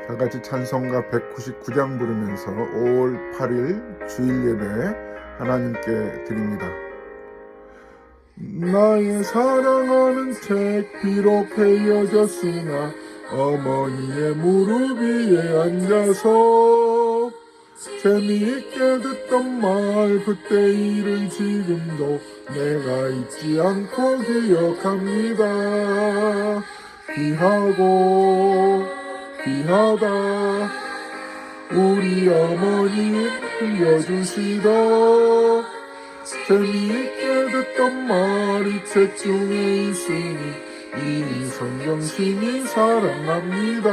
다 같이 찬송가 199장 부르면서 5월 8일 주일 예배 하나님께 드립니다. 나의 사랑하는 책 비록 헤어졌으나 어머니의 무릎 위에 앉아서 재미있게 듣던 말 그때 일을 지금도 내가 잊지 않고 기억합니다. 귀하다 우리 어머니 들려주시다. 재미있게 듣던 말이 책 중에 있으니 이 성경심이 사랑합니다.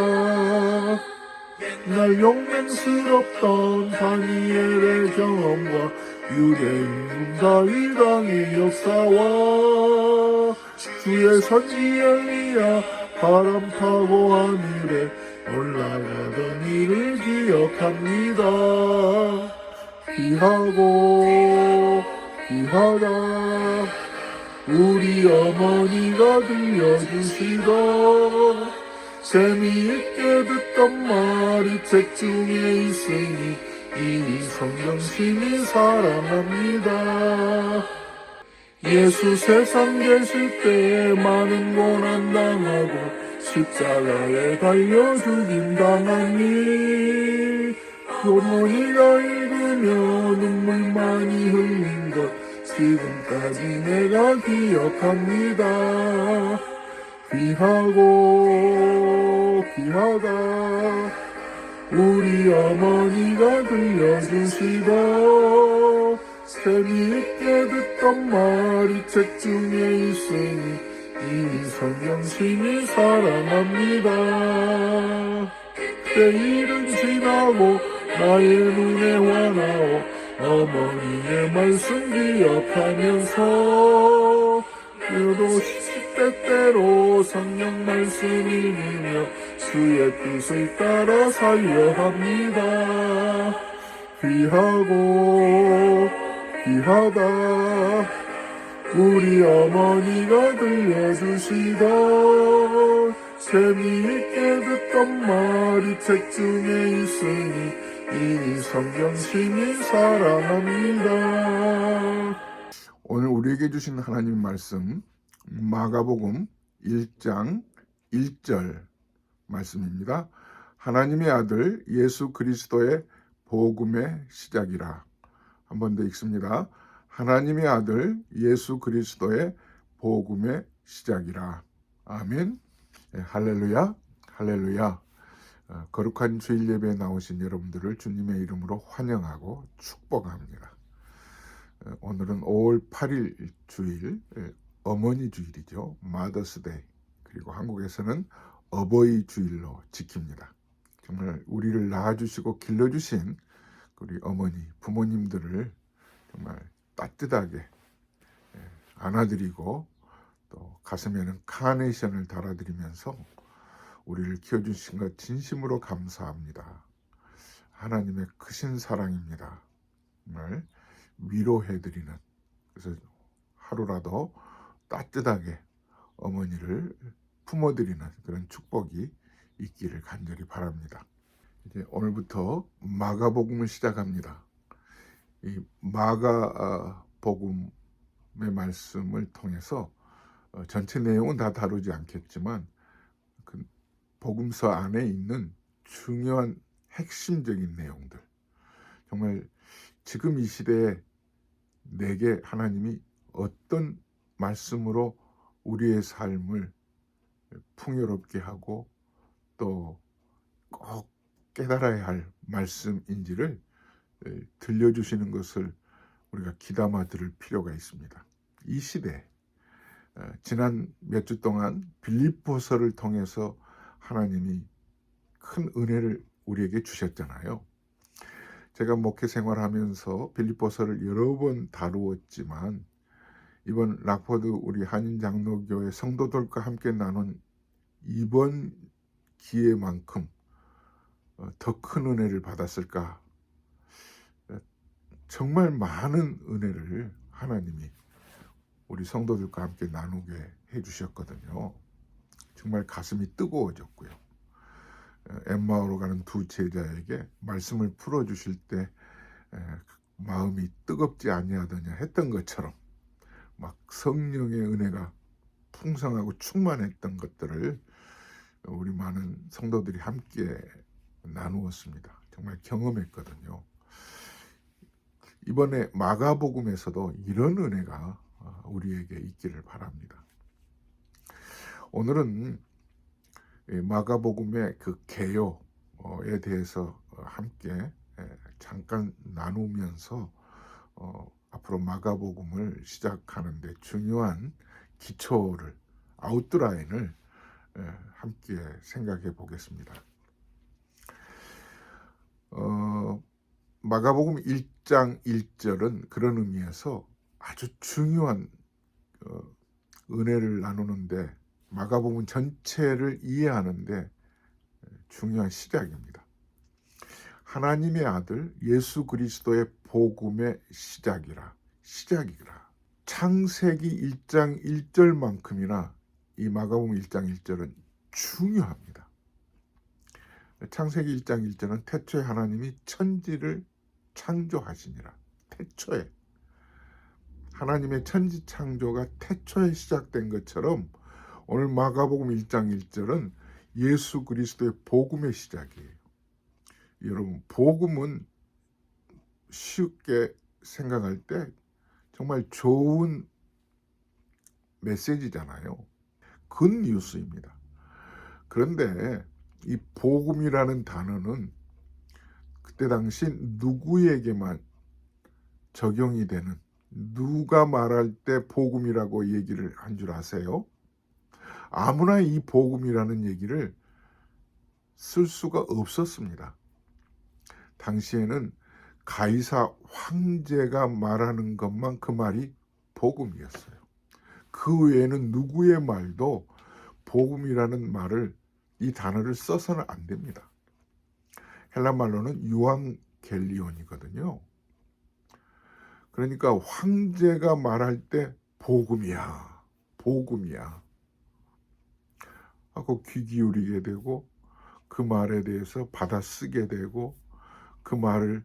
날 용맹스럽던 다니엘의 경험과 유대인 다윗왕의 역사와 주의 선지 엘리야 바람 타고 하늘에 올라가던 일을 기억합니다. 귀하다 우리 어머니가 들려주시던 재미있게 듣던 말이 책 중에 있으니 이 성경심이 사랑합니다. 예수 세상 계실 때 많은 고난 당하고 십자가에 달려 죽임 당한 일 어머니가 읽으며 눈물 많이 흘린 것 지금까지 내가 기억합니다. 귀하다 우리 어머니가 들려주시던 재미있게 듣던 말이 책 중에 있으니 이 성경심이 사랑합니다. 그때 일은 지나고 나의 눈에 환하오 어머니의 말씀 기억하면서 그래도 때때로 성령 말씀 읽으며 주의 뜻을 따라 살려 합니다. 귀하다 우리 어머니가 들려주시던 재미있게 듣던 말이 책 중에 있으니 이 성경심이 사랑합니다. 오늘 우리에게 주신 하나님 말씀 마가복음 1장 1절 말씀입니다. 하나님의 아들 예수 그리스도의 복음의 시작이라. 한 번 더 읽습니다. 하나님의 아들 예수 그리스도의 복음의 시작이라. 아멘. 할렐루야. 거룩한 주일 예배에 나오신 여러분들을 주님의 이름으로 환영하고 축복합니다. 오늘은 5월 8일 주일, 어머니 주일이죠. 마더스데이. 그리고 한국에서는 어버이 주일로 지킵니다. 정말 우리를 낳아주시고 길러주신 우리 어머니, 부모님들을 정말 따뜻하게 안아드리고 또 가슴에는 카네이션을 달아드리면서 우리를 키워주신 것 진심으로 감사합니다. 하나님의 크신 사랑입니다. 정말 위로해드리는, 그래서 하루라도 따뜻하게 어머니를 품어드리는 그런 축복이 있기를 간절히 바랍니다. 이제 오늘부터 마가복음을 시작합니다. 이 마가복음의 말씀을 통해서 전체 내용은 다 다루지 않겠지만 그 복음서 안에 있는 중요한 핵심적인 내용들, 정말 지금 이 시대에 내게 하나님이 어떤 말씀으로 우리의 삶을 풍요롭게 하고 또 꼭 깨달아야 할 말씀인지를 들려주시는 것을 우리가 귀담아 들을 필요가 있습니다. 이 시대, 지난 몇 주 동안 빌립보서를 통해서 하나님이 큰 은혜를 우리에게 주셨잖아요. 제가 목회 생활하면서 빌립보서를 여러 번 다루었지만 이번 락포드 우리 한인 장로교회 성도들과 함께 나눈 이번 기회만큼 더 큰 은혜를 받았을까? 정말 많은 은혜를 하나님이 우리 성도들과 함께 나누게 해주셨거든요. 정말 가슴이 뜨거워졌고요. 엠마오로 가는 두 제자에게 말씀을 풀어주실 때 마음이 뜨겁지 아니하더냐 했던 것처럼 막 성령의 은혜가 풍성하고 충만했던 것들을 우리 많은 성도들이 함께 나누었습니다. 정말 경험했거든요. 이번에 마가복음에서도 이런 은혜가 우리에게 있기를 바랍니다. 오늘은 마가복음의 그 개요에 대해서 함께 잠깐 나누면서 앞으로 마가복음을 시작하는데 중요한 기초를, 아웃라인을 함께 생각해 보겠습니다. 마가복음 1장 1절은 그런 의미에서 아주 중요한 은혜를 나누는데, 마가복음 전체를 이해하는데 중요한 시작입니다. 하나님의 아들 예수 그리스도의 복음의 시작이라. 창세기 1장 1절만큼이나 이 마가복음 1장 1절은 중요합니다. 창세기 1장 1절은 태초에 하나님이 천지를 창조하시니라. 태초에 하나님의 천지 창조가 태초에 시작된 것처럼 오늘 마가복음 1장 1절은 예수 그리스도의 복음의 시작이에요. 여러분, 복음은 쉽게 생각할 때 정말 좋은 메시지잖아요. 굿뉴스입니다. 그런데 이 복음이라는 단어는 그때 당시 누구에게만 적용이 되는, 누가 말할 때 복음이라고 얘기를 한 줄 아세요? 아무나 이 복음이라는 얘기를 쓸 수가 없었습니다. 당시에는 가이사 황제가 말하는 것만 그 말이 복음이었어요. 그 외에는 누구의 말도 복음이라는 말을, 이 단어를 써서는 안 됩니다. 헬라 말로는 유앙겔리온이거든요. 그러니까 황제가 말할 때 복음이야 하고 귀 기울이게 되고, 그 말에 대해서 받아쓰게 되고, 그 말을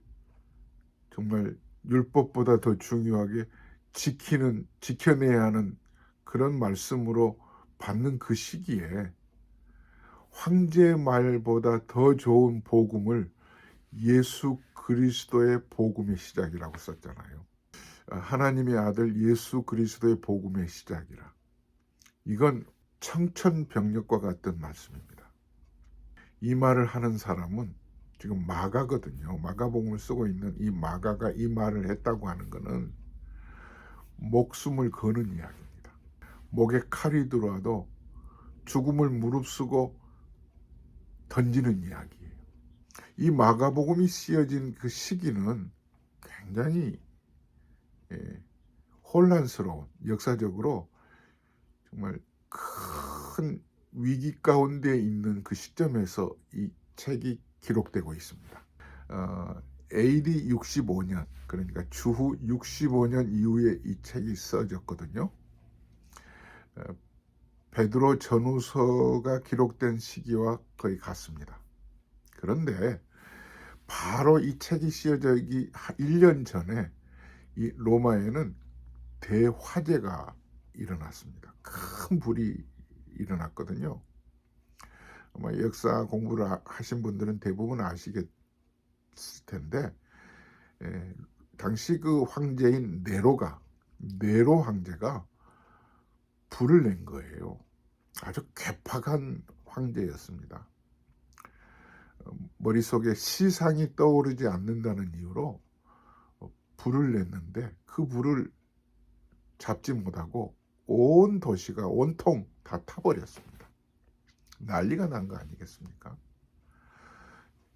정말 율법보다 더 중요하게 지켜내야 하는 그런 말씀으로 받는 그 시기에 황제의 말보다 더 좋은 복음을 예수 그리스도의 복음의 시작이라고 썼잖아요. 하나님의 아들 예수 그리스도의 복음의 시작이라. 이건 청천벽력과 같은 말씀입니다. 이 말을 하는 사람은 지금 마가거든요. 마가복음을 쓰고 있는 이 마가가 이 말을 했다고 하는 것은 목숨을 거는 이야기입니다. 목에 칼이 들어와도 죽음을 무릅쓰고 던지는 이야기예요. 이 마가복음이 쓰여진 그 시기는 굉장히 혼란스러운, 역사적으로 정말 큰 위기 가운데 있는 그 시점에서 이 책이 기록되고 있습니다. AD 65년, 그러니까 주후 65년 이후에 이 책이 써졌거든요. 베드로 전후서가 기록된 시기와 거의 같습니다. 그런데 바로 이 책이 쓰여지기 1년 전에 이 로마에는 대화재가 일어났습니다. 큰 불이 일어났거든요. 아마 역사 공부를 하신 분들은 대부분 아시겠을 텐데, 당시 그 황제인 네로 황제가 불을 낸 거예요. 아주 괴팍한 황제였습니다. 머릿속에 시상이 떠오르지 않는다는 이유로 불을 냈는데, 그 불을 잡지 못하고 온 도시가 온통 다 타버렸습니다. 난리가 난 거 아니겠습니까?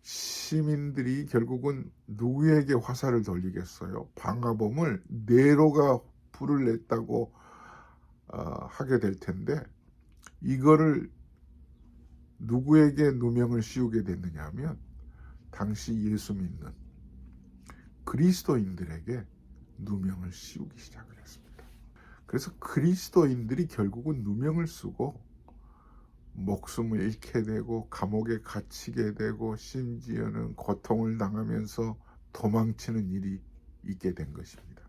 시민들이 결국은 누구에게 화살을 돌리겠어요? 방화범을 네로가 불을 냈다고 하게 될 텐데, 이거를 누구에게 누명을 씌우게 됐느냐 하면 당시 예수 믿는 그리스도인들에게 누명을 씌우기 시작을 했습니다. 그래서 그리스도인들이 결국은 누명을 쓰고 목숨을 잃게 되고 감옥에 갇히게 되고 심지어는 고통을 당하면서 도망치는 일이 있게 된 것입니다.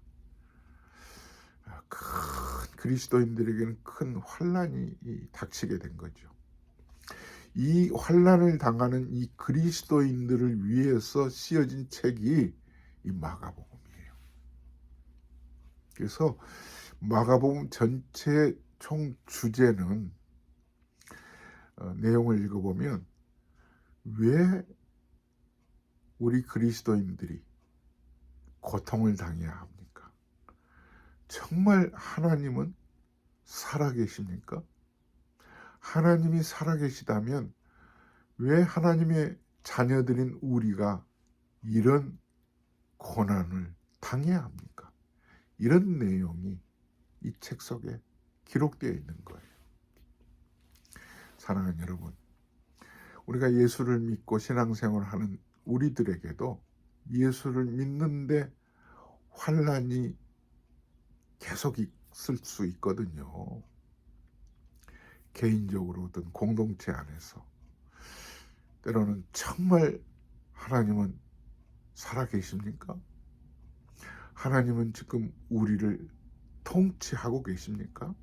큰 그리스도인들에게는 큰 환난이 닥치게 된 거죠. 이 환난을 당하는 이 그리스도인들을 위해서 쓰여진 책이 이 마가복음이에요. 그래서 마가복음 전체 총 주제는 내용을 읽어보면 왜 우리 그리스도인들이 고통을 당해야 합니까? 정말 하나님은 살아계십니까? 하나님이 살아계시다면 왜 하나님의 자녀들인 우리가 이런 고난을 당해야 합니까? 이런 내용이 이 책 속에 기록되어 있는 거예요. 사랑하는 여러분, 우리가 예수를 믿고 신앙생활을 하는 우리들에게도 예수를 믿는데 환난이 계속 있을 수 있거든요. 개인적으로든 공동체 안에서. 때로는 정말 하나님은 살아계십니까? 하나님은 지금 우리를 통치하고 계십니까?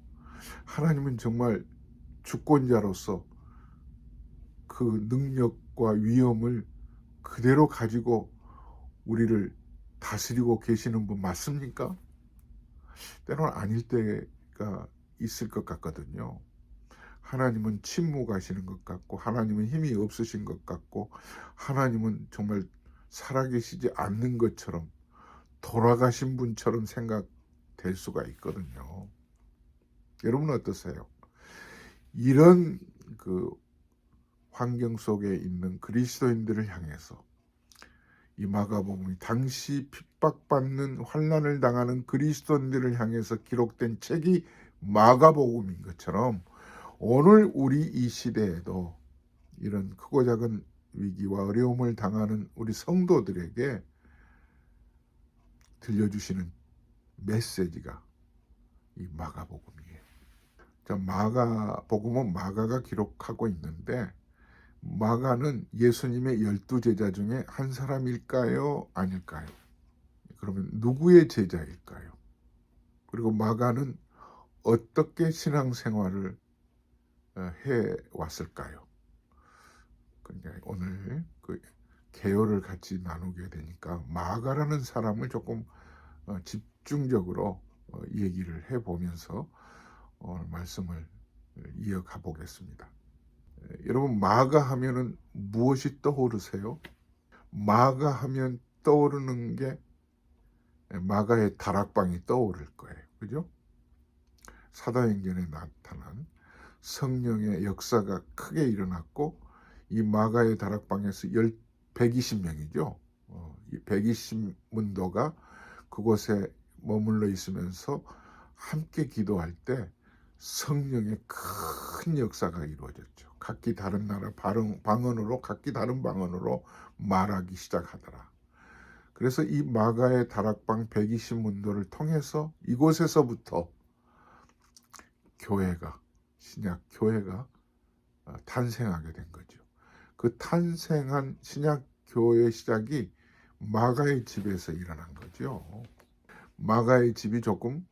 하나님은 정말 주권자로서 그 능력과 위엄을 그대로 가지고 우리를 다스리고 계시는 분 맞습니까? 때로는 아닐 때가 있을 것 같거든요. 하나님은 침묵하시는 것 같고, 하나님은 힘이 없으신 것 같고, 하나님은 정말 살아계시지 않는 것처럼 돌아가신 분처럼 생각될 수가 있거든요. 여러분은 어떠세요? 이런 그 환경 속에 있는 그리스도인들을 향해서 이 마가복음이 당시 핍박받는 환난을 당하는 그리스도인들을 향해서 기록된 책이 마가복음인 것처럼 오늘 우리 이 시대에도 이런 크고 작은 위기와 어려움을 당하는 우리 성도들에게 들려주시는 메시지가 이 마가복음이에요. 자, 마가복음은 마가가 기록하고 있는데 마가는 예수님의 12제자 중에 한 사람일까요? 아닐까요? 그러면 누구의 제자일까요? 그리고 마가는 어떻게 신앙생활을 해왔을까요? 그러니까 오늘 그 개요를 같이 나누게 되니까 마가라는 사람을 조금 집중적으로 얘기를 해보면서 오늘 말씀을 이어가 보겠습니다. 여러분, 마가 하면은 무엇이 떠오르세요? 마가 하면 떠오르는 게 마가의 다락방이 떠오를 거예요. 그죠? 사도행전에 나타난 성령의 역사가 크게 일어났고 이 마가의 다락방에서 120명이죠. 120문도가 그곳에 머물러 있으면서 함께 기도할 때 성령의 큰 역사가 이루어졌죠. 각기 다른 나라 방언으로 각기 다른 방언으로 말하기 시작하더라. 그래서 이 마가의 다락방 120문도를 통해서 이곳에서부터 교회가 신약 교회가 탄생하게 된 거죠. 그 탄생한 신약 교회의 시작이 마가의 집에서 일어난 거죠. 마가의 집이 조금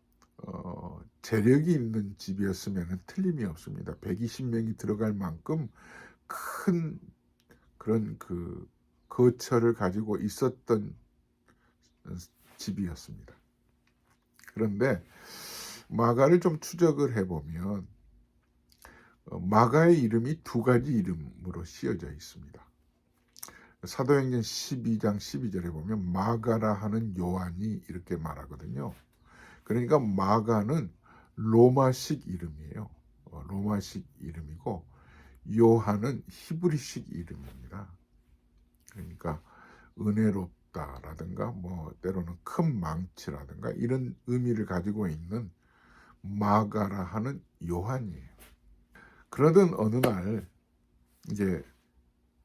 재력이 있는 집이었으면 틀림이 없습니다. 120명이 들어갈 만큼 큰 그런 그 거처를 가지고 있었던 집이었습니다. 그런데 마가를 좀 추적을 해보면 마가의 이름이 두 가지 이름으로 씌어져 있습니다. 사도행전 12장 12절에 보면 마가라 하는 요한이 이렇게 말하거든요. 그러니까 마가는 로마식 이름이에요. 로마식 이름이고 요한은 히브리식 이름입니다. 그러니까 은혜롭다라든가 뭐 때로는 큰 망치라든가 이런 의미를 가지고 있는 마가라 하는 요한이에요. 그러던 어느 날 이제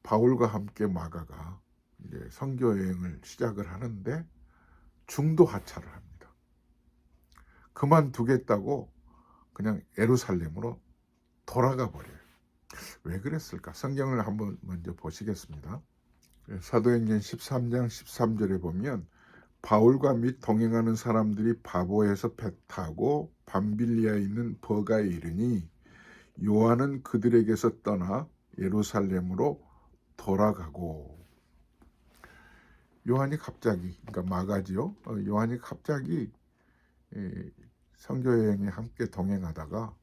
바울과 함께 마가가 이제 선교 여행을 시작을 하는데 중도 하차를 합니다. 그만두겠다고 그냥 예루살렘으로 돌아가 버려요. 왜 그랬을까? 성경을 한번 먼저 보시겠습니다. 사도행전 13장 13절에 보면 바울과 및 동행하는 사람들이 바보에서 배 타고 밤빌리아에 있는 버가에 이르니 요한은 그들에게서 떠나 예루살렘으로 돌아가고. 요한이 갑자기, 그러니까 마가지요. 요한이 갑자기 선교 여행에 함께 동행하다가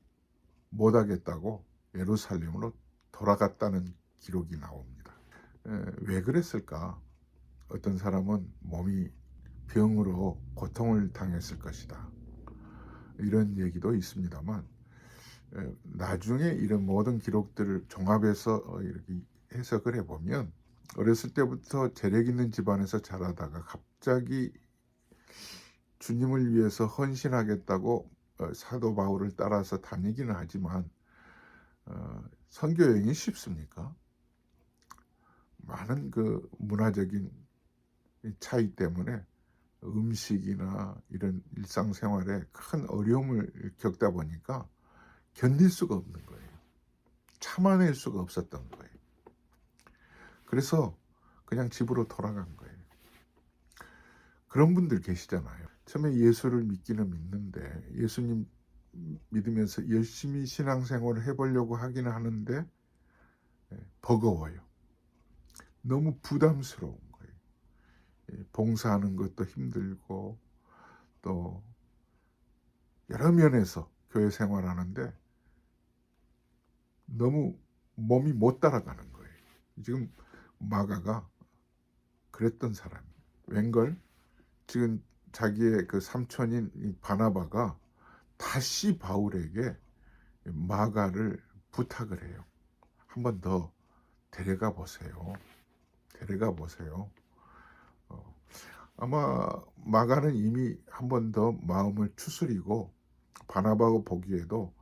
못하겠다고 예루살렘으로 돌아갔다는 기록이 나옵니다. 왜 그랬을까? 어떤 사람은 몸이 병으로 고통을 당했을 것이다, 이런 얘기도 있습니다만, 나중에 이런 모든 기록들을 종합해서 이렇게 해석을 해보면 어렸을 때부터 재력 있는 집안에서 자라다가 갑자기 주님을 위해서 헌신하겠다고 사도 바울을 따라서 다니기는 하지만 선교 여행이 쉽습니까? 많은 그 문화적인 차이 때문에 음식이나 이런 일상생활에 큰 어려움을 겪다 보니까 견딜 수가 없는 거예요. 참아낼 수가 없었던 거예요. 그래서 그냥 집으로 돌아간 거예요. 그런 분들 계시잖아요. 처음에 예수를 믿기는 믿는데 예수님 믿으면서 열심히 신앙생활을 해보려고 하기는 하는데 버거워요. 너무 부담스러운 거예요. 봉사하는 것도 힘들고 또 여러 면에서 교회 생활하는데 너무 몸이 못 따라가는 거예요. 지금 마가가 그랬던 사람이에요. 웬걸 지금 자기의 그 삼촌인 이 바나바가 다시 바울에게 마가를 부탁을 해요. 한 번 더 데려가 보세요. 데려가 보세요. 아마 마가는 이미 한 번 더 마음을 추스리고 바나바가 보기에도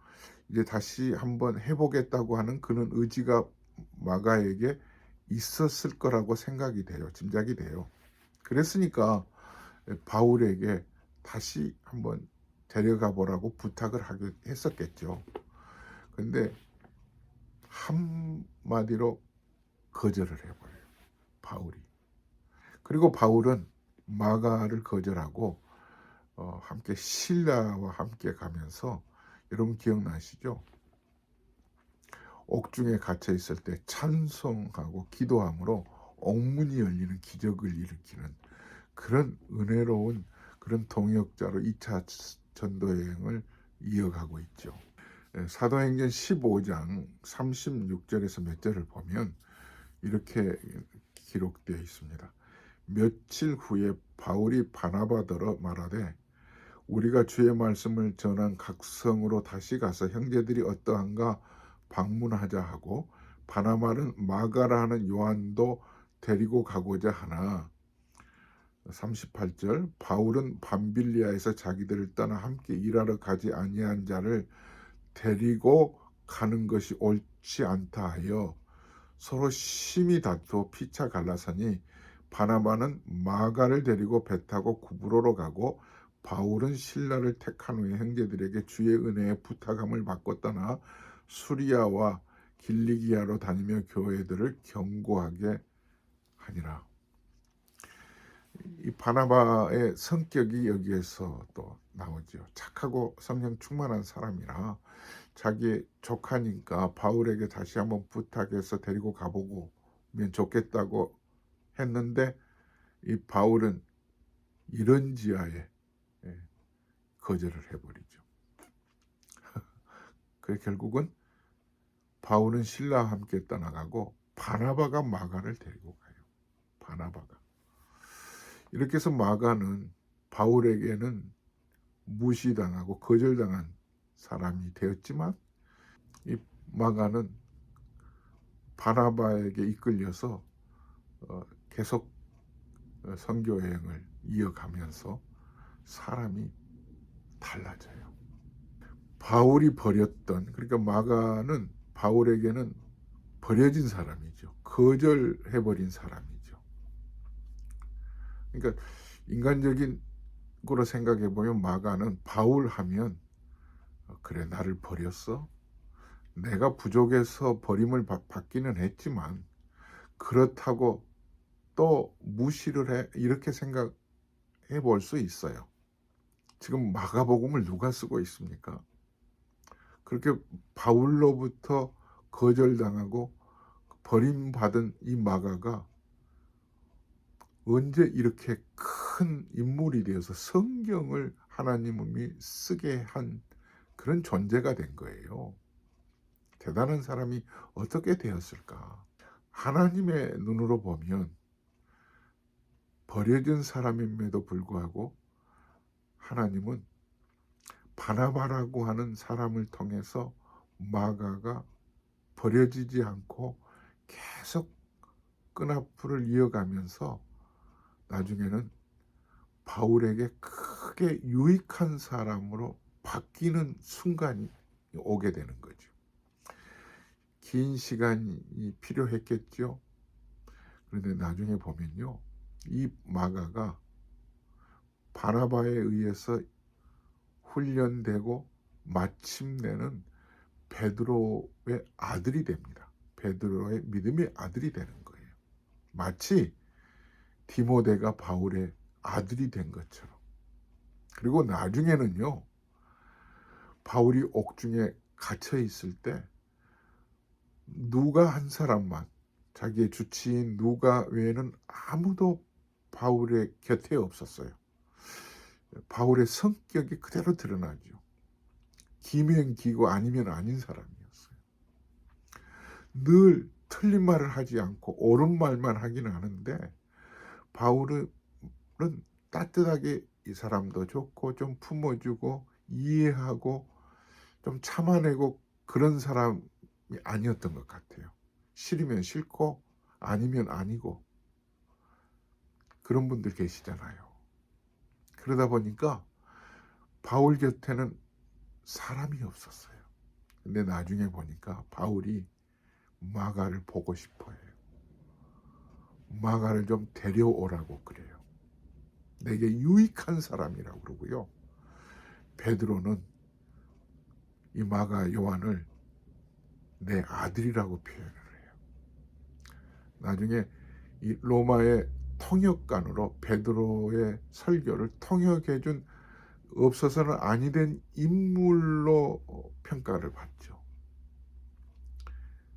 이제 다시 한번 해보겠다고 하는 그런 의지가 마가에게 있었을 거라고 생각이 돼요. 짐작이 돼요. 그랬으니까 바울에게 다시 한번 데려가 보라고 부탁을 했었겠죠. 근데 한마디로 거절을 해버려요, 바울이. 그리고 바울은 마가를 거절하고 함께 신라와 함께 가면서, 여러분 기억나시죠? 옥중에 갇혀 있을 때 찬송하고 기도함으로 옥문이 열리는 기적을 일으키는 그런 은혜로운 그런 동역자로 2차 전도 여행을 이어가고 있죠. 사도행전 15장 36절에서 몇 절을 보면 이렇게 기록되어 있습니다. 며칠 후에 바울이 바나바더러 말하되 우리가 주의 말씀을 전한 각 성으로 다시 가서 형제들이 어떠한가 방문하자 하고 바나바는 마가라 하는 요한도 데리고 가고자 하나. 38절 바울은 밤빌리아에서 자기들을 떠나 함께 일하러 가지 아니한 자를 데리고 가는 것이 옳지 않다 하여 서로 심히 다투어 피차 갈라서니 바나바는 마가를 데리고 배 타고 구브로로 가고 바울은 신라를 택한 후에 형제들에게 주의 은혜에 부탁함을 받고 떠나 수리아와 길리기아로 다니며 교회들을 경고하게 하니라. 이 바나바의 성격이 여기에서 또 나오죠. 착하고 성령 충만한 사람이라 자기 조카니까 바울에게 다시 한번 부탁해서 데리고 가보고면 좋겠다고 했는데 이 바울은 이런 지하에 거절을 해버리죠. 그래서 결국은 바울은 신라와 함께 떠나가고 바나바가 마가를 데리고 가요. 바나바가. 이렇게 해서 마가는 바울에게는 무시당하고 거절당한 사람이 되었지만 이 마가는 바나바에게 이끌려서 계속 선교 여행을 이어가면서 사람이 달라져요. 바울이 버렸던, 그러니까 마가는 바울에게는 버려진 사람이죠. 거절해버린 사람이죠. 그러니까 인간적인 거로 생각해 보면 마가는 바울 하면 그래 나를 버렸어? 내가 부족해서 버림을 받기는 했지만 그렇다고 또 무시를 해 이렇게 생각해 볼 수 있어요. 지금 마가복음을 누가 쓰고 있습니까? 그렇게 바울로부터 거절당하고 버림받은 이 마가가 언제 이렇게 큰 인물이 되어서 성경을 하나님이 쓰게 한 그런 존재가 된 거예요. 대단한 사람이 어떻게 되었을까? 하나님의 눈으로 보면 버려진 사람임에도 불구하고 하나님은 바나바라고 하는 사람을 통해서 마가가 버려지지 않고 계속 끈앞을 이어가면서 나중에는 바울에게 크게 유익한 사람으로 바뀌는 순간이 오게 되는 거죠. 긴 시간이 필요했겠죠. 그런데 나중에 보면요, 이 마가가 바나바에 의해서 훈련되고 마침내는 베드로의 아들이 됩니다. 베드로의 믿음의 아들이 되는 거예요. 마치 디모데가 바울의 아들이 된 것처럼. 그리고 나중에는요, 바울이 옥중에 갇혀 있을 때 누가 한 사람만, 자기의 주치인 누가 외에는 아무도 바울의 곁에 없었어요. 바울의 성격이 그대로 드러나죠. 기면 기고 아니면 아닌 사람이었어요. 늘 틀린 말을 하지 않고 옳은 말만 하기는 하는데 바울은 따뜻하게 이 사람도 좋고 좀 품어주고 이해하고 좀 참아내고 그런 사람이 아니었던 것 같아요. 싫으면 싫고 아니면 아니고 그런 분들 계시잖아요. 그러다 보니까 바울 곁에는 사람이 없었어요. 근데 나중에 보니까 바울이 마가를 보고 싶어 해요. 마가를 좀 데려오라고 그래요. 내게 유익한 사람이라고 그러고요. 베드로는 이 마가 요한을 내 아들이라고 표현을 해요. 나중에 이 로마의 통역관으로 베드로의 설교를 통역해준 없어서는 아니 된 인물로 평가를 받죠.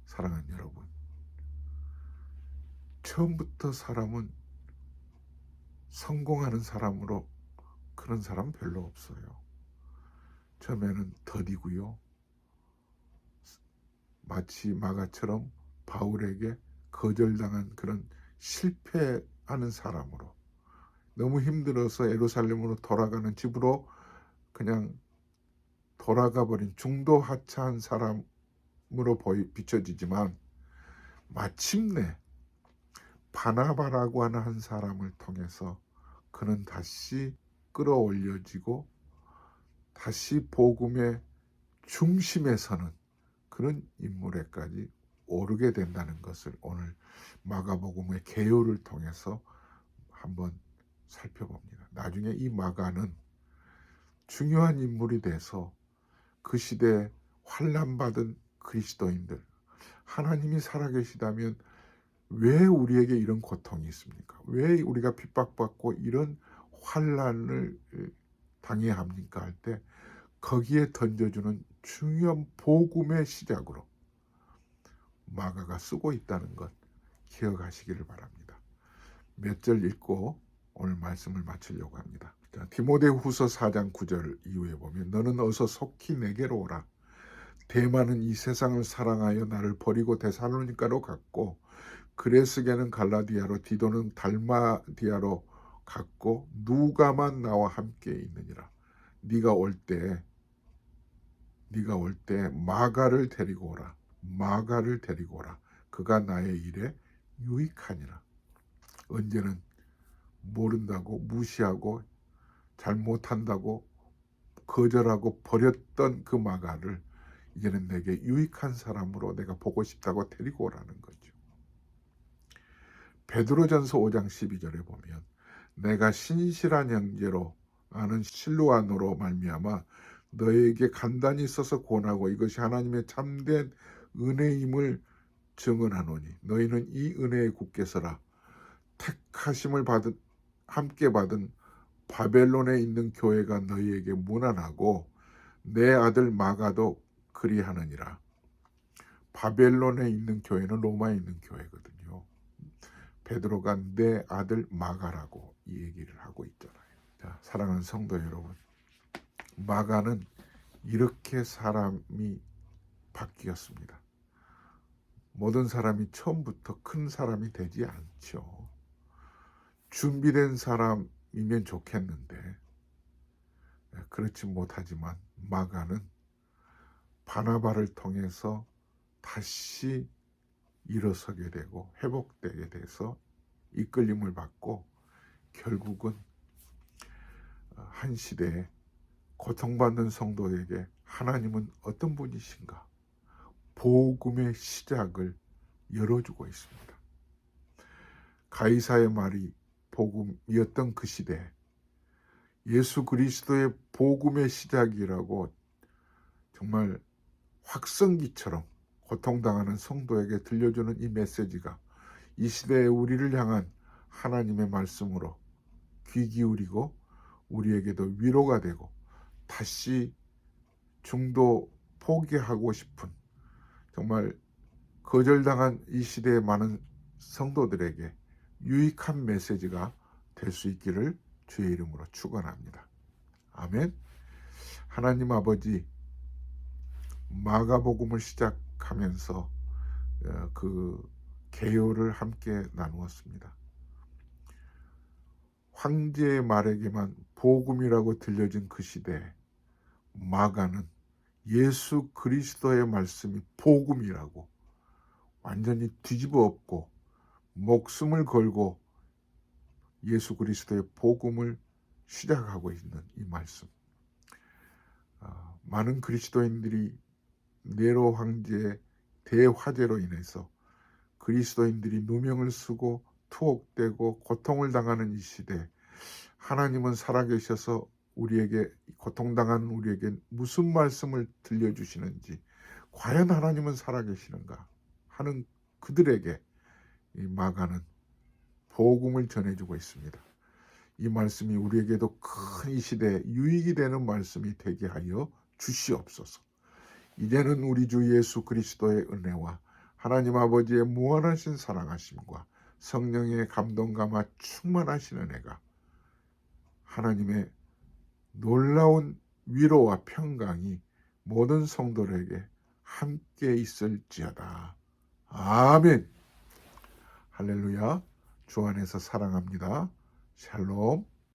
사랑하는 여러분, 처음부터 사람은 성공하는 사람으로 그런 사람 별로 없어요. 처음에는 더디고요. 마치 마가처럼 바울에게 거절당한 그런 실패하는 사람으로 너무 힘들어서 예루살렘으로 돌아가는 집으로 그냥 돌아가 버린 중도하차한 사람으로 비춰지지만 마침내 바나바라고 하는 한 사람을 통해서 그는 다시 끌어올려지고 다시 복음의 중심에 서는 그런 인물에까지 오르게 된다는 것을 오늘 마가복음의 개요를 통해서 한번 살펴봅니다. 나중에 이 마가는 중요한 인물이 돼서 그 시대에 환난받은 그리스도인들, 하나님이 살아계시다면 왜 우리에게 이런 고통이 있습니까? 왜 우리가 핍박받고 이런 환난을 당해야 합니까? 할 때 거기에 던져주는 중요한 복음의 시작으로 마가가 쓰고 있다는 것 기억하시기를 바랍니다. 몇 절 읽고 오늘 말씀을 마치려고 합니다. 자, 디모데후서 4장 9절 이후에 보면 너는 어서 속히 내게로 오라. 데마는 이 세상을 사랑하여 나를 버리고 데살로니가로 갔고 그레스게는 갈라디아로 디도는 달마디아로 갔고 누가만 나와 함께 있느니라. 네가 올 때 마가를 데리고 오라. 마가를 데리고 오라. 그가 나의 일에 유익하니라. 언제는 모른다고 무시하고 잘못한다고 거절하고 버렸던 그 마가를 이제는 내게 유익한 사람으로 내가 보고 싶다고 데리고 오라는 거죠. 베드로전서 5장 12절에 보면 내가 신실한 형제로 아는 실루안으로 말미암아 너에게 간단히 써서 권하고 이것이 하나님의 참된 은혜임을 증언하노니 너희는 이 은혜에 굳게 서라. 택하심을 받은 함께 받은 바벨론에 있는 교회가 너희에게 무난하고 내 아들 마가도 그리하느니라. 바벨론에 있는 교회는 로마에 있는 교회거든요. 베드로가 내 아들 마가라고 이 얘기를 하고 있잖아요. 자, 사랑하는 성도 여러분, 마가는 이렇게 사람이 바뀌었습니다. 모든 사람이 처음부터 큰 사람이 되지 않죠. 준비된 사람이면 좋겠는데 그렇지 못하지만 마가는 바나바를 통해서 다시 일어서게 되고 회복되게 돼서 이끌림을 받고 결국은 한 시대에 고통받는 성도에게 하나님은 어떤 분이신가 복음의 시작을 열어주고 있습니다. 가이사의 말이 복음이었던 그 시대에 예수 그리스도의 복음의 시작이라고 정말 확성기처럼 고통당하는 성도에게 들려주는 이 메시지가 이 시대에 우리를 향한 하나님의 말씀으로 귀 기울이고 우리에게도 위로가 되고 다시 중도 포기하고 싶은 정말 거절당한 이 시대의 많은 성도들에게 유익한 메시지가 될 수 있기를 주의 이름으로 축원합니다. 아멘. 하나님 아버지, 마가복음을 시작하면서 그 개요를 함께 나누었습니다. 황제의 말에게만 복음이라고 들려진 그 시대에 마가는 예수 그리스도의 말씀이 복음이라고 완전히 뒤집어 엎고 목숨을 걸고 예수 그리스도의 복음을 시작하고 있는 이 말씀. 많은 그리스도인들이 네로 황제의 대화재로 인해서 그리스도인들이 누명을 쓰고 투옥되고 고통을 당하는 이 시대, 하나님은 살아계셔서 우리에게 고통당하는 우리에게 무슨 말씀을 들려주시는지, 과연 하나님은 살아계시는가 하는 그들에게 이 마가는 복음을 전해주고 있습니다. 이 말씀이 우리에게도 큰 이 시대에 유익이 되는 말씀이 되게 하여 주시옵소서. 이제는 우리 주 예수 그리스도의 은혜와 하나님 아버지의 무한하신 사랑하심과 성령의 감동감화 충만하신 은혜가 하나님의 놀라운 위로와 평강이 모든 성도들에게 함께 있을지어다. 아멘. 할렐루야. 주 안에서 사랑합니다. 샬롬.